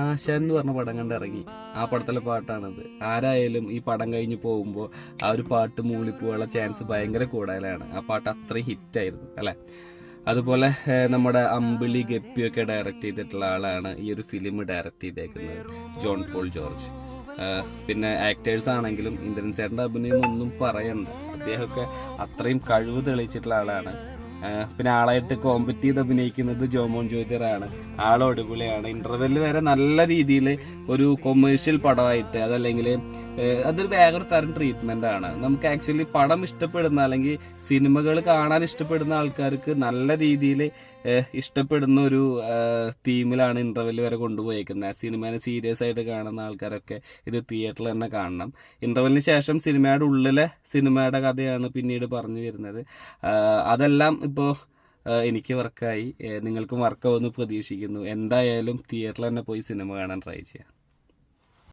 ആശാൻ എന്ന് പറഞ്ഞ പടം കണ്ടിറങ്ങി. ആ പടത്തിലെ പാട്ടാണത്. ആരായാലും ഈ പടം കഴിഞ്ഞ് പോകുമ്പോൾ ആ ഒരു പാട്ട് മൂളിപ്പോവാനുള്ള ചാൻസ് ഭയങ്കര കൂടുതലാണ്. ആ പാട്ട് അത്രയും ഹിറ്റായിരുന്നു അല്ലേ. അതുപോലെ നമ്മുടെ അമ്പിളി ഗപ്പിയൊക്കെ ഡയറക്റ്റ് ചെയ്തിട്ടുള്ള ആളാണ് ഈ ഒരു ഫിലിം ഡയറക്റ്റ് ചെയ്തേക്കുന്നത്, ജോൺ പോൾ ജോർജ്. പിന്നെ ആക്ടേഴ്സ് ആണെങ്കിലും ഇന്ദ്രൻസേട്ടൻ്റെ അഭിനയം ഒന്നും പറയണ്ട, അദ്ദേഹമൊക്കെ അത്രയും കഴിവ് തെളിയിച്ചിട്ടുള്ള ആളാണ്. പിന്നെ ആളായിട്ട് കോമ്പറ്റ് ചെയ്ത് അഭിനയിക്കുന്നത് ജോമോൻ ജോതിറാണ്. ആൾ അടിപൊളിയാണ്. ഇന്റർവെല്ല് വരെ നല്ല രീതിയിൽ ഒരു കൊമേഴ്ഷ്യൽ പടമായിട്ട് അതല്ലെങ്കിൽ അതൊരു വേറൊരു തരം ട്രീറ്റ്മെന്റ് ആണ്. നമുക്ക് ആക്ച്വലി പടം ഇഷ്ടപ്പെടുന്ന അല്ലെങ്കിൽ സിനിമകൾ കാണാൻ ഇഷ്ടപ്പെടുന്ന ആൾക്കാർക്ക് നല്ല രീതിയിൽ ഇഷ്ടപ്പെടുന്ന ഒരു തീമിലാണ് ഇന്റർവെല്ല് വരെ കൊണ്ടുപോയേക്കുന്നത്. സിനിമയെ സീരിയസ് ആയിട്ട് കാണുന്ന ആൾക്കാരൊക്കെ ഇത് തിയേറ്ററിൽ തന്നെ കാണണം. ഇന്റർവെല്ലിന് ശേഷം സിനിമയുടെ ഉള്ളിലെ സിനിമയുടെ കഥയാണ് പിന്നീട് പറഞ്ഞു വരുന്നത്. അതെല്ലാം ഇപ്പോൾ എനിക്ക് വർക്കായി, നിങ്ങൾക്കും വർക്കാവുമെന്ന് പ്രതീക്ഷിക്കുന്നു. എന്തായാലും തിയേറ്ററിൽ തന്നെ പോയി സിനിമ കാണാൻ ട്രൈ ചെയ്യാം.